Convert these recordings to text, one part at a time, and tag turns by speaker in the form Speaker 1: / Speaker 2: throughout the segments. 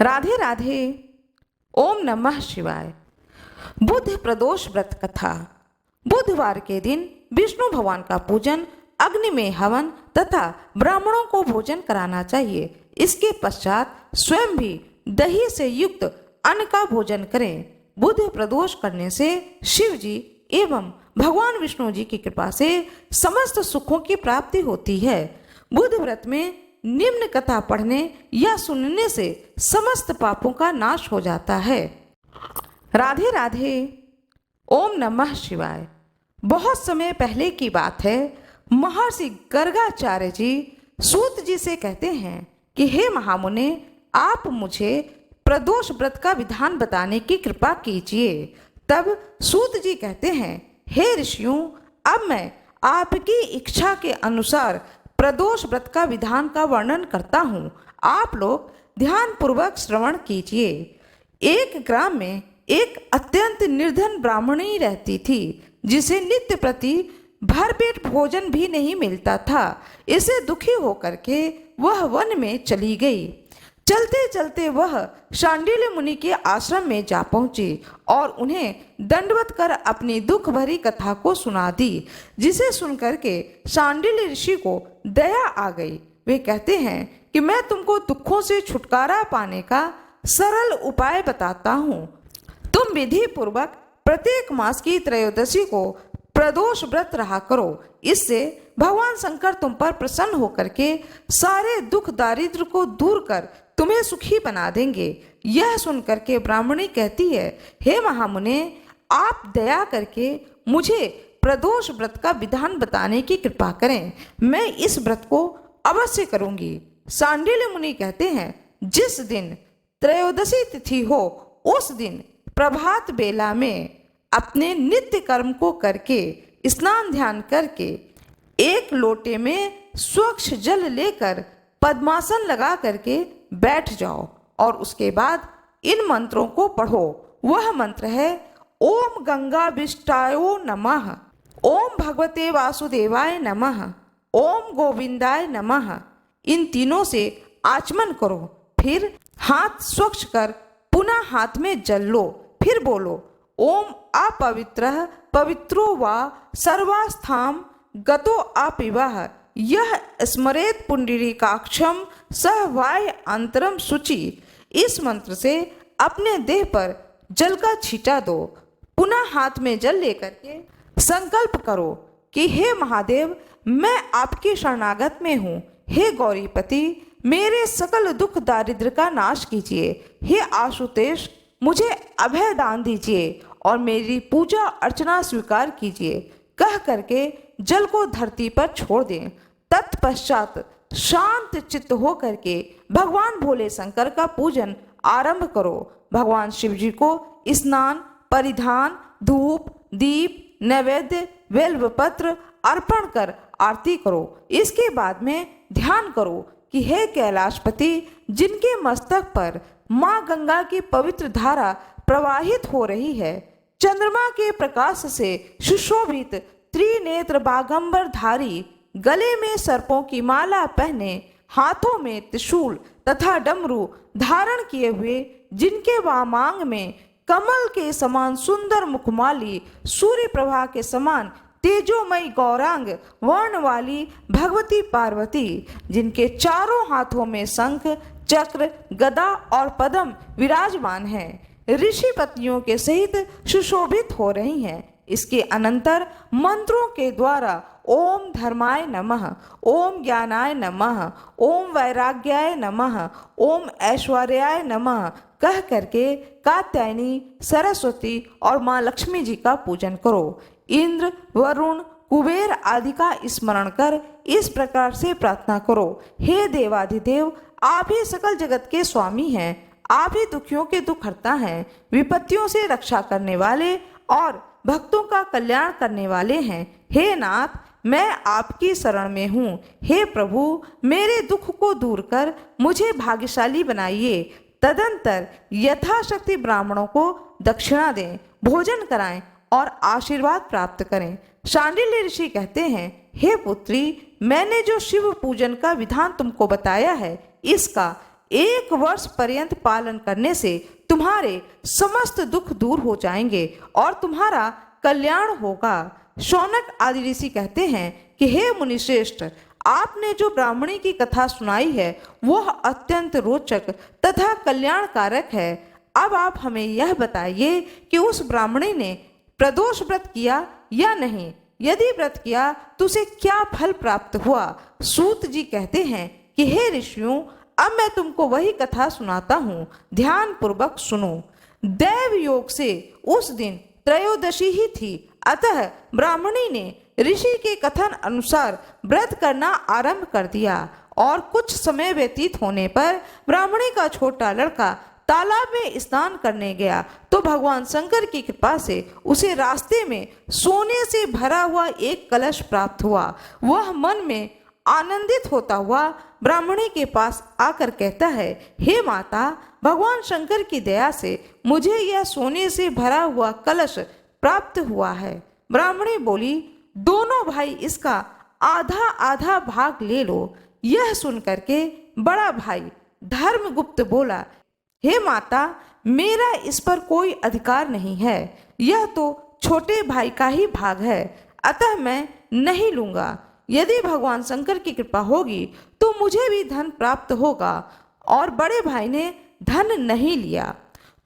Speaker 1: राधे राधे। ओम नमः शिवाय। बुध प्रदोष व्रत कथा। बुधवार के दिन विष्णु भगवान का पूजन, अग्नि में हवन तथा ब्राह्मणों को भोजन कराना चाहिए। इसके पश्चात स्वयं भी दही से युक्त अन्न का भोजन करें। बुध प्रदोष करने से शिव जी एवं भगवान विष्णु जी की कृपा से समस्त सुखों की प्राप्ति होती है। बुध व्रत में निम्न कथा पढ़ने या सुनने से समस्त पापों का नाश हो जाता है। राधे राधे। ओम नमः शिवाय। बहुत समय पहले की बात है। महर्षि गर्गाचार्य जी सूत जी से कहते हैं कि हे महामुने, आप मुझे प्रदोष व्रत का विधान बताने की कृपा कीजिए। तब सूत जी कहते हैं, हे ऋषियों, अब मैं आपकी इच्छा के अनुसार प्रदोष व्रत का विधान का वर्णन करता हूँ। आप लोग ध्यान पूर्वक श्रवण कीजिए। एक ग्राम में एक अत्यंत निर्धन ब्राह्मणी रहती थी, जिसे नित्य प्रति भरपेट भोजन भी नहीं मिलता था। इसे दुखी होकर के वह वन में चली गई। चलते चलते वह शांडिल्य मुनि के आश्रम में जा पहुंची और उन्हें दंडवत कर अपनी दुख भरी कथा को सुना दी, जिसे सुनकर के शांडिल्य ऋषि को दया आ गई। वे कहते हैं कि मैं तुमको दुखों से छुटकारा पाने का सरल उपाय बताता हूँ। तुम विधि पूर्वक प्रत्येक मास की त्रयोदशी को प्रदोष व्रत रहा करो। इससे भगवान शंकर तुम पर प्रसन्न होकर के सारे दुख दारिद्र को दूर कर तुम्हें सुखी बना देंगे। यह सुनकर के ब्राह्मणी कहती है, हे महामुने, आप दया करके मुझे प्रदोष व्रत का विधान बताने की कृपा करें। मैं इस व्रत को अवश्य करूंगी। शांडिल्य मुनि कहते हैं, जिस दिन त्रयोदशी तिथि हो उस दिन प्रभात बेला में अपने नित्य कर्म को करके स्नान ध्यान करके एक लोटे में स्वच्छ जल लेकर पद्मासन लगा करके बैठ जाओ और उसके बाद इन मंत्रों को पढ़ो। वह मंत्र है, ओम गंगा विष्टायो नमः, ओम भगवते वासुदेवाय नमः, ओम गोविंदाय नमः। इन तीनों से आचमन करो, फिर हाथ स्वच्छ कर पुनः हाथ में जल लो। फिर बोलो, ओम अपवित्रः पवित्रो वा सर्वास्थाम गतो अपिवः। यह स्मरेत पुंडरीकाक्षम सह वाह्य अंतरम शुचि। इस मंत्र से अपने देह पर जल का छींटा दो। पुनः हाथ में जल लेकर के संकल्प करो कि हे महादेव, मैं आपके शरणागत में हूँ। हे गौरीपति, मेरे सकल दुख दारिद्र का नाश कीजिए। हे आशुतोष, मुझे अभय दान दीजिए और मेरी पूजा अर्चना स्वीकार कीजिए। कह करके जल को धरती पर छोड़ दें। तत्पश्चात शांत चित्त हो करके भगवान भोले शंकर का पूजन आरंभ करो। भगवान शिव जी को स्नान, परिधान, धूप, दीप, नैवेद्य, बेलपत्र अर्पण कर आरती करो। इसके बाद में ध्यान करो कि हे कैलाशपति, जिनके मस्तक पर माँ गंगा की पवित्र धारा प्रवाहित हो रही है, चंद्रमा के प्रकाश से सुशोभित त्रिनेत्र बागंबर धारी, गले में सर्पों की माला पहने, हाथों में त्रिशूल तथा डमरू धारण किए हुए, जिनके वामांग में कमल के समान सुंदर मुखमाली, सूर्य प्रभा के समान तेजोमयी गौरांग वर्ण वाली भगवती पार्वती, जिनके चारों हाथों में शंख, चक्र, गदा और पद्म विराजमान हैं, ऋषि पत्नियों के सहित सुशोभित हो रही हैं। इसके अनंतर मंत्रों के द्वारा ओम धर्माय नमः, ओम ज्ञानाय नमः, ओम वैराग्याय नमः, ओम ऐश्वर्याय नमः कह करके कात्यायनी, सरस्वती और माँ लक्ष्मी जी का पूजन करो। इंद्र, वरुण, कुबेर आदि का स्मरण कर इस प्रकार से प्रार्थना करो, हे देवाधिदेव, आप ही सकल जगत के स्वामी हैं। आप ही दुखियों के दुख हरता हैं, विपत्तियों से रक्षा करने वाले और भक्तों का कल्याण करने वाले हैं। हे नाथ, मैं आपकी शरण में हूँ। हे प्रभु, मेरे दुख को दूर कर मुझे भाग्यशाली बनाइए। तदंतर यथाशक्ति ब्राह्मणों को दक्षिणा दें, भोजन कराएं और आशीर्वाद प्राप्त करें। शांडिल्य ऋषि कहते हैं, हे पुत्री, मैंने जो शिव पूजन का विधान तुमको बताया है, इसका 1 वर्ष पर्यंत पालन करने से तुम्हारे समस्त दुख दूर हो जाएंगे और तुम्हारा कल्याण होगा। शौनक आदि ऋषि कहते हैं कि हे मुनिश्रेष्ठ, आपने जो ब्राह्मणी की कथा सुनाई है वह अत्यंत रोचक तथा कल्याणकारक है। अब आप हमें यह बताइए कि उस ब्राह्मणी ने प्रदोष व्रत किया या नहीं? यदि व्रत किया तो उसे क्या फल प्राप्त हुआ? सूत जी कहते हैं कि हे ऋषियों, अब मैं तुमको वही कथा सुनाता हूँ, ध्यान पूर्वक सुनो। दैव योग से उस दिन त्रयोदशी ही थी, अतः ब्राह्मणी ने ऋषि के कथन अनुसार व्रत करना आरंभ कर दिया और कुछ समय व्यतीत होने पर ब्राह्मणी का छोटा लड़का तालाब में स्नान करने गया तो भगवान शंकर की कृपा से उसे रास्ते में सोने से भरा हुआ एक कलश प्राप्त हुआ। वह मन में आनंदित होता हुआ ब्राह्मणी के पास आकर कहता है, हे माता, भगवान शंकर की दया से मुझे यह सोने से भरा हुआ कलश प्राप्त हुआ है। ब्राह्मणी बोली, दोनों भाई इसका आधा आधा भाग ले लो। यह सुनकर के बड़ा भाई धर्मगुप्त बोला, हे माता, मेरा इस पर कोई अधिकार नहीं है, यह तो छोटे भाई का ही भाग है, अतः मैं नहीं लूंगा। यदि भगवान शंकर की कृपा होगी तो मुझे भी धन प्राप्त होगा। और बड़े भाई ने धन नहीं लिया।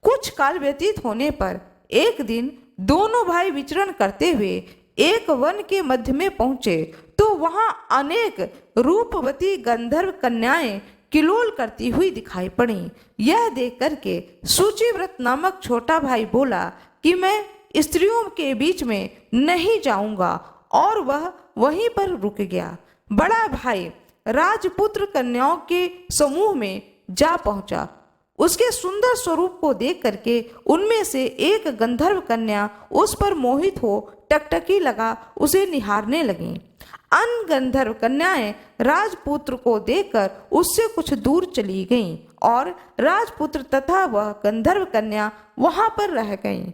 Speaker 1: कुछ काल व्यतीत होने पर एक दिन दोनों भाई विचरण करते हुए एक वन के मध्य में पहुंचे तो वहां अनेक रूपवती गंधर्व कन्याएं किलोल करती हुई दिखाई पड़ी। यह देख करके सूचिव्रत नामक छोटा भाई बोला कि मैं स्त्रियों के बीच में नहीं जाऊंगा, और वह वहीं पर रुक गया। बड़ा भाई राजपुत्र कन्याओं के समूह में जा पहुंचा। उसके सुंदर स्वरूप को देख करके उनमें से एक गंधर्व कन्या उस पर मोहित हो टकटकी लगा उसे निहारने लगी। अन्य गंधर्व कन्याएं राजपुत्र को देखकर उससे कुछ दूर चली गईं और राजपुत्र तथा वह गंधर्व कन्या वहां पर रह गईं।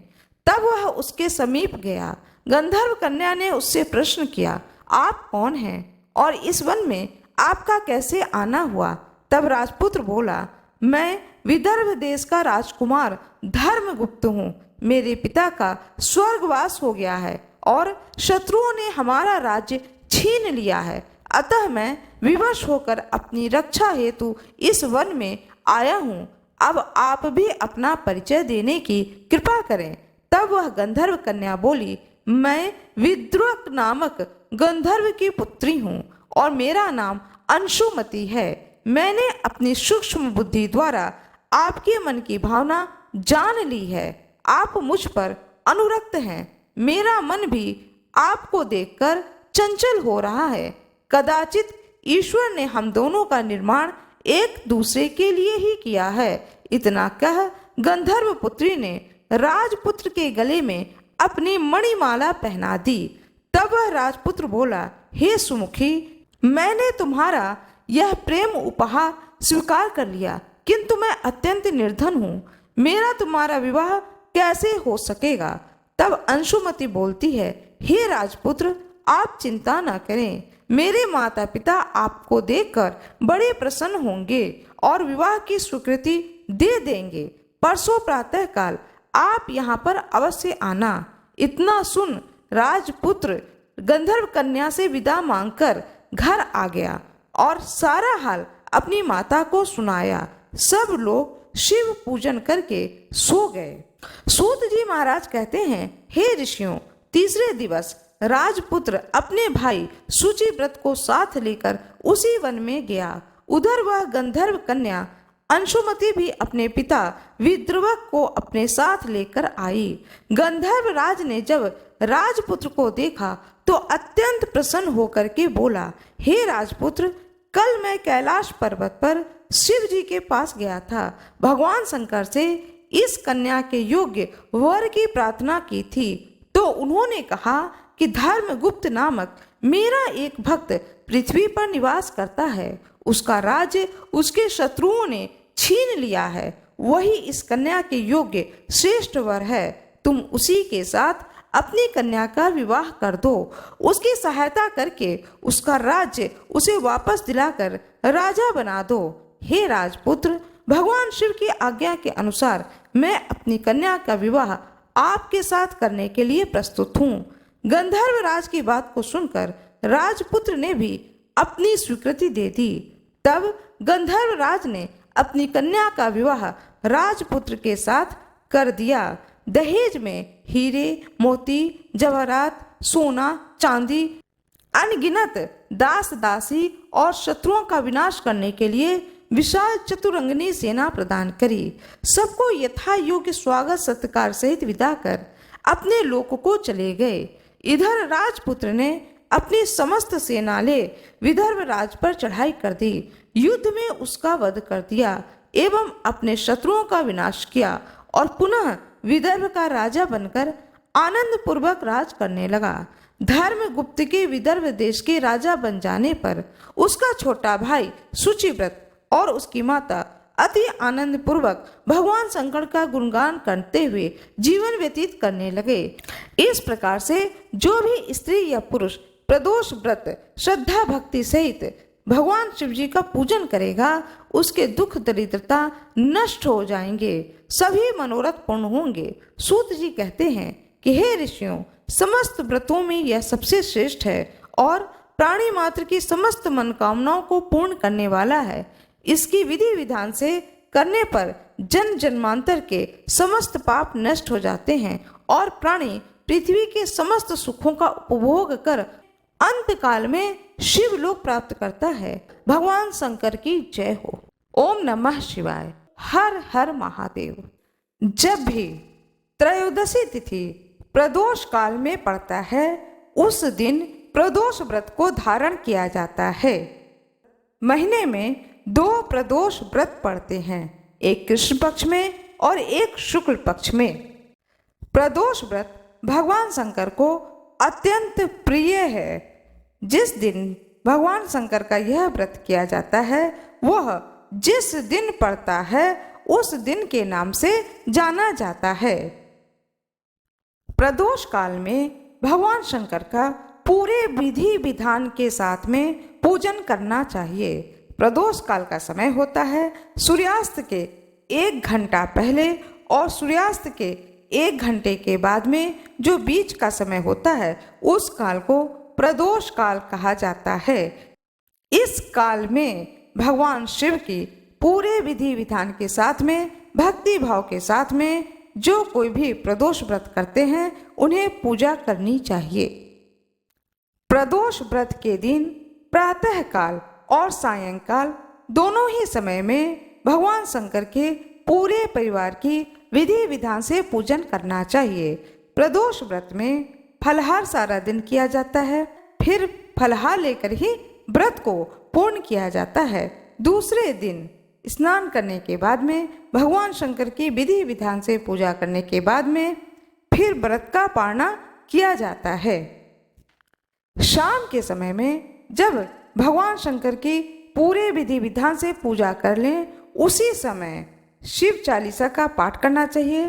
Speaker 1: तब वह उसके समीप गया। गंधर्व कन्या ने उससे प्रश्न किया, आप कौन हैं और इस वन में आपका कैसे आना हुआ? तब राजपुत्र बोला, मैं विदर्भ देश का राजकुमार धर्मगुप्त हूँ। मेरे पिता का स्वर्गवास हो गया है और शत्रुओं ने हमारा राज्य छीन लिया है, अतः मैं विवश होकर अपनी रक्षा हेतु इस वन में आया हूँ। अब आप भी अपना परिचय देने की कृपा करें। तब वह गंधर्व कन्या बोली, मैं विद्रुक नामक गंधर्व की पुत्री हूँ और मेरा नाम अंशुमति है। मैंने अपनी सूक्ष्म बुद्धि द्वारा आपके मन की भावना जान ली है। आप मुझ पर अनुरक्त हैं। मेरा मन भी आपको देखकर चंचल हो रहा है। कदाचित ईश्वर ने हम दोनों का निर्माण एक दूसरे के लिए ही किया है। इतना कह गंधर्व पुत्री ने राजपुत्र के गले में अपनी मणिमाला पहना दी। तब वह राजपुत्र बोला, हे सुमुखी, मैंने तुम्हारा यह प्रेम उपहार स्वीकार कर लिया, किंतु मैं अत्यंत निर्धन हूँ। मेरा तुम्हारा विवाह कैसे हो सकेगा? तब अंशुमति बोलती है, हे राजपुत्र, आप चिंता न करें। मेरे माता पिता आपको देखकर बड़े प्रसन्न होंगे और विवाह की स्वीकृति दे देंगे। परसों प्रातः काल आप यहाँ पर अवश्य आना। इतना सुन राजपुत्र गंधर्व कन्या से विदा मांगकर घर आ गया और सारा हाल अपनी माता को सुनाया। सब लोग शिव पूजन करके सो गए। सूत जी महाराज कहते हैं, हे ऋषियों, तीसरे दिवस राजपुत्र अपने भाई सूचिव्रत को साथ लेकर उसी वन में गया। उधर वह गंधर्व कन्या अंशुमति भी अपने पिता विद्रुवक को अपने साथ लेकर आई। गंधर्व राज ने जब राजपुत्र को देखा तो अत्यंत प्रसन्न होकर के बोला, हे राजपुत्र, कल मैं कैलाश पर्वत पर शिव जी के पास गया था। भगवान शंकर से इस कन्या के योग्य वर की प्रार्थना की थी तो उन्होंने कहा कि धर्मगुप्त नामक मेरा एक भक्त पृथ्वी पर निवास करता है। उसका राज्य उसके शत्रुओं ने छीन लिया है। वही इस कन्या के योग्य श्रेष्ठ वर है। तुम उसी के साथ अपनी कन्या का विवाह कर दो। उसकी सहायता करके उसका राज्य उसे वापस दिलाकर राजा बना दो। हे राजपुत्र, भगवान शिव की आज्ञा के अनुसार मैं अपनी कन्या का विवाह आपके साथ करने के लिए प्रस्तुत हूँ। गंधर्व राज की बात को सुनकर राजपुत्र ने भी अपनी स्वीकृति दे दी। तब गंधर्व राज ने अपनी कन्या का विवाह राजपुत्र के साथ कर दिया। दहेज में हीरे, मोती, जवाहरात, सोना, चांदी, अनगिनत दास दासी और शत्रुओं का विनाश करने के लिए विशाल चतुरंगनी सेना प्रदान करी। सबको यथा योग्य स्वागत सत्कार सहित विदा कर अपने लोक को चले गए। इधर राजपुत्र ने अपनी समस्त सेना ले विदर्भ राज पर चढ़ाई कर दी, युद्ध में उसका वध कर दिया एवं अपने शत्रुओं का विनाश किया और पुनः विदर्भ का राजा बनकर आनंद पूर्वक राज करने लगा। धर्मगुप्त के विदर्भ देश के राजा बन जाने पर उसका छोटा भाई शुचिव्रत और उसकी माता अति आनंद पूर्वक भगवान शंकर का गुणगान करते हुए जीवन व्यतीत करने लगे। इस प्रकार से जो भी स्त्री या पुरुष प्रदोष व्रत श्रद्धा भक्ति सहित भगवान शिव जी का पूजन करेगा, उसके दुख दरिद्रता नष्ट हो जाएंगे, सभी मनोरथ पूर्ण होंगे। सूत जी कहते हैं कि हे ऋषियों, समस्त व्रतों में यह सबसे श्रेष्ठ है और प्राणी मात्र की समस्त मनोकामनाओं को पूर्ण करने वाला है। इसकी विधि विधान से करने पर जन्म जन्मांतर के समस्त पाप नष्ट हो जाते हैं और प्राणी पृथ्वी के समस्त सुखों का उपभोग कर अंत काल में शिव लोक प्राप्त करता है। भगवान शंकर की जय हो। ओम नमः शिवाय। हर हर महादेव। जब भी त्रयोदशी तिथि प्रदोष काल में पड़ता है, उस दिन प्रदोष व्रत को धारण किया जाता है। महीने में 2 प्रदोष व्रत पड़ते हैं, एक कृष्ण पक्ष में और एक शुक्ल पक्ष में। प्रदोष व्रत भगवान शंकर को अत्यंत प्रिय है। जिस दिन भगवान शंकर का यह व्रत किया जाता है, वह जिस दिन पड़ता है उस दिन के नाम से जाना जाता है। प्रदोष काल में भगवान शंकर का पूरे विधि विधान के साथ में पूजन करना चाहिए। प्रदोष काल का समय होता है सूर्यास्त के 1 घंटा पहले और सूर्यास्त के 1 घंटे के बाद में जो बीच का समय होता है, उस काल को प्रदोष काल कहा जाता है। इस काल में भगवान शिव की पूरे विधि विधान के साथ में भक्ति भाव के साथ में जो कोई भी प्रदोष व्रत करते हैं, उन्हें पूजा करनी चाहिए। प्रदोष व्रत के दिन प्रातः काल और सायंकाल दोनों ही समय में भगवान शंकर के पूरे परिवार की विधि विधान से पूजन करना चाहिए। प्रदोष व्रत में फलहार सारा दिन किया जाता है, फिर फलहार लेकर ही व्रत को पूर्ण किया जाता है। दूसरे दिन स्नान करने के बाद में भगवान शंकर की विधि विधान से पूजा करने के बाद में फिर व्रत का पारणा किया जाता है। शाम के समय में जब भगवान शंकर की पूरे विधि विधान से पूजा कर लें, उसी समय शिव चालीसा का पाठ करना चाहिए।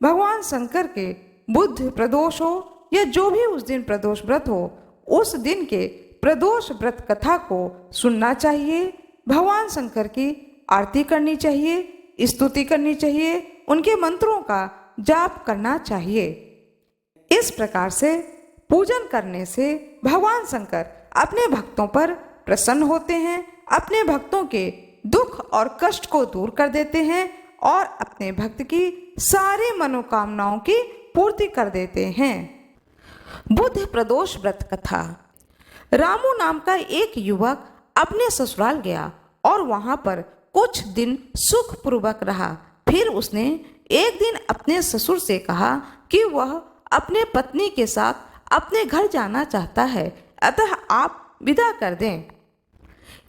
Speaker 1: भगवान शंकर के बुध प्रदोष हो या जो भी उस दिन प्रदोष व्रत हो, उस दिन के प्रदोष व्रत कथा को सुनना चाहिए। भगवान शंकर की आरती करनी चाहिए, स्तुति करनी चाहिए, उनके मंत्रों का जाप करना चाहिए। इस प्रकार से पूजन करने से भगवान शंकर अपने भक्तों पर प्रसन्न होते हैं, अपने भक्तों के दुख और कष्ट को दूर कर देते हैं और अपने भक्त की सारी मनोकामनाओं की पूर्ति कर देते हैं। बुध प्रदोष व्रत कथा। रामू नाम का एक युवक अपने ससुराल गया और वहां पर कुछ दिन सुखपूर्वक रहा। फिर उसने एक दिन अपने ससुर से कहा कि वह अपने पत्नी के साथ अपने घर जाना चाहता है, अतः आप विदा कर दें।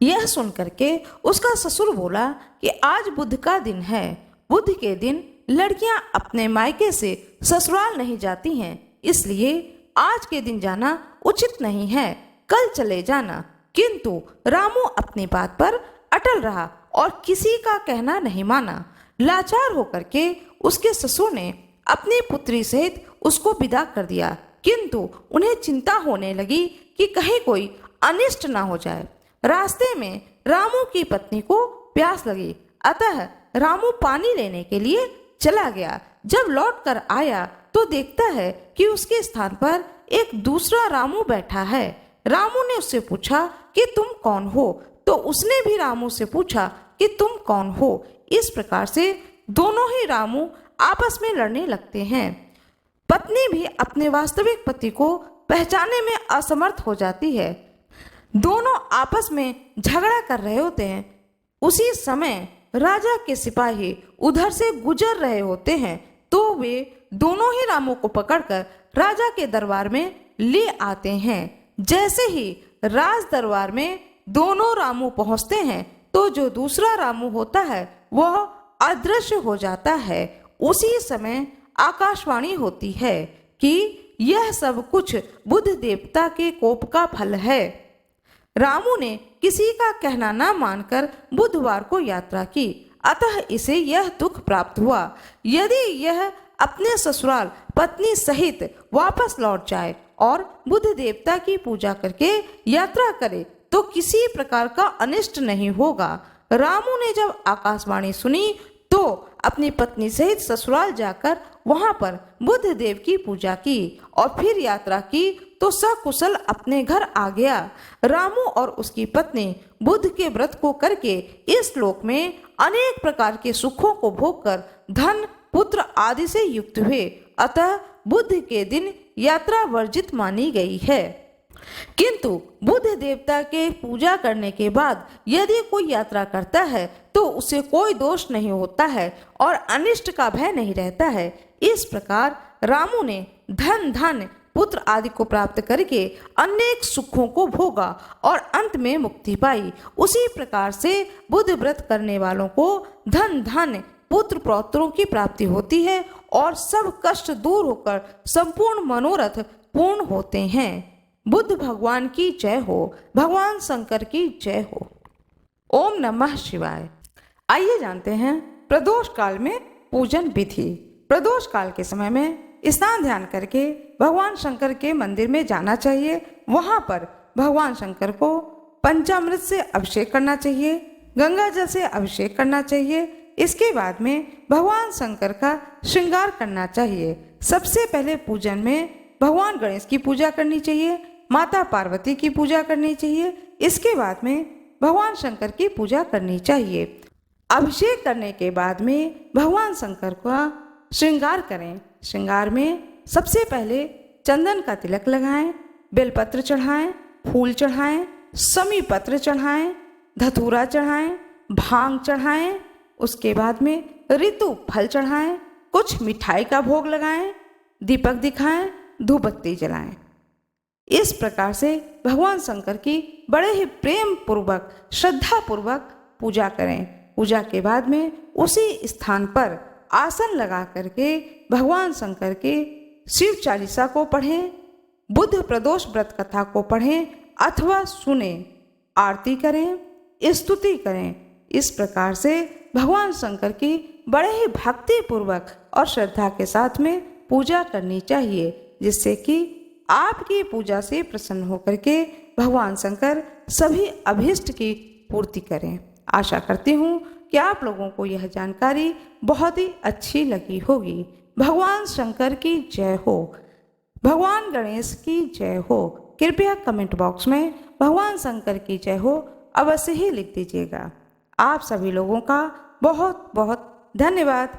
Speaker 1: यह सुनकर के उसका ससुर बोला कि आज बुध का दिन है। बुध के दिन लड़कियां अपने मायके से ससुराल नहीं जाती हैं, इसलिए आज के दिन जाना उचित नहीं है, कल चले जाना। किंतु रामू अपनी बात पर अटल रहा और किसी का कहना नहीं माना। लाचार होकर के उसके ससुर ने अपनी पुत्री सहित उसको विदा कर दिया, किंतु उन्हें चिंता होने लगी कि कहीं कोई अनिष्ट ना हो जाए। रास्ते में रामू की पत्नी को प्यास लगी, अतः रामू पानी लेने के लिए चला गया। जब लौट कर आया तो देखता है कि उसके स्थान पर एक दूसरा रामू बैठा है। रामू ने उससे पूछा कि तुम कौन हो, तो उसने भी रामू से पूछा कि तुम कौन हो। इस प्रकार से दोनों ही रामू आपस में लड़ने लगते हैं। पत्नी भी अपने वास्तविक पति को पहचानने में असमर्थ हो जाती है। दोनों आपस में झगड़ा कर रहे होते हैं। उसी समय राजा के सिपाही उधर से गुजर रहे होते हैं, तो वे दोनों ही रामों को पकड़कर राजा के दरबार में ले आते हैं। जैसे ही राज दरबार में दोनों रामू पहुंचते हैं तो जो दूसरा रामू होता है वह अदृश्य हो जाता है। उसी समय आकाशवाणी होती है कि यह सब कुछ बुध देवता के कोप का फल है। रामू ने किसी का कहना न मानकर बुधवार को यात्रा की, अतः इसे यह दुख प्राप्त हुआ। यदि यह अपने ससुराल पत्नी सहित वापस लौट जाए और बुध देवता की पूजा करके यात्रा करे तो किसी प्रकार का अनिष्ट नहीं होगा। रामू ने जब आकाशवाणी सुनी तो अपनी पत्नी सहित ससुराल जाकर वहां पर बुध देव की पूजा की और फिर यात्रा की तो सकुशल अपने घर आ गया। रामू और उसकी पत्नी बुध के व्रत को करके इस लोक में अनेक प्रकार के सुखों को भोगकर धन पुत्र आदि से युक्त हुए, अतः बुध के दिन यात्रा वर्जित मानी गई है। किंतु बुध देवता के पूजा करने के बाद यदि कोई यात्रा करता है तो उसे कोई दोष नहीं होता है और अनिष्ट का भय नहीं रहता है। इस प्रकार रामू ने धन धन पुत्र आदि को प्राप्त करके अनेक सुखों को भोगा और अंत में मुक्ति पाई। उसी प्रकार से बुध व्रत करने वालों को धन धन पुत्र पौत्रों की प्राप्ति होती है और सब कष्ट दूर होकर संपूर्ण मनोरथ पूर्ण होते हैं। बुद्ध भगवान की जय हो, भगवान शंकर की जय हो। ओम नमः शिवाय। आइए जानते हैं प्रदोष काल में पूजन विधि। प्रदोष काल के समय में स्नान ध्यान करके भगवान शंकर के मंदिर में जाना चाहिए। वहां पर भगवान शंकर को पंचामृत से अभिषेक करना चाहिए, गंगा जल से अभिषेक करना चाहिए। इसके बाद में भगवान शंकर का श्रृंगार करना चाहिए। सबसे पहले पूजन में भगवान गणेश की पूजा करनी चाहिए, माता पार्वती की पूजा करनी चाहिए। इसके बाद में भगवान शंकर की पूजा करनी चाहिए। अभिषेक करने के बाद में भगवान शंकर का श्रृंगार करें। श्रृंगार में सबसे पहले चंदन का तिलक लगाएं, बेलपत्र चढ़ाएं, फूल चढ़ाएं, समी पत्र चढ़ाएं, धतूरा चढ़ाएं, भांग चढ़ाएं। उसके बाद में ऋतु फल चढ़ाएं, कुछ मिठाई का भोग लगाएं, दीपक दिखाएं, धूप बत्ती जलाएं। इस प्रकार से भगवान शंकर की बड़े ही प्रेम पूर्वक श्रद्धा पूर्वक पूजा करें। पूजा के बाद में उसी स्थान पर आसन लगा करके भगवान शंकर के शिव चालीसा को पढ़ें, बुध प्रदोष व्रत कथा को पढ़ें अथवा सुने, आरती करें, स्तुति करें। इस प्रकार से भगवान शंकर की बड़े ही भक्ति पूर्वक और श्रद्धा के साथ में पूजा करनी चाहिए, जिससे कि आपकी पूजा से प्रसन्न होकर के भगवान शंकर सभी अभीष्ट की पूर्ति करें। आशा करती हूँ कि आप लोगों को यह जानकारी बहुत ही अच्छी लगी होगी। भगवान शंकर की जय हो, भगवान गणेश की जय हो। कृपया कमेंट बॉक्स में भगवान शंकर की जय हो अवश्य ही लिख दीजिएगा। आप सभी लोगों का बहुत बहुत धन्यवाद।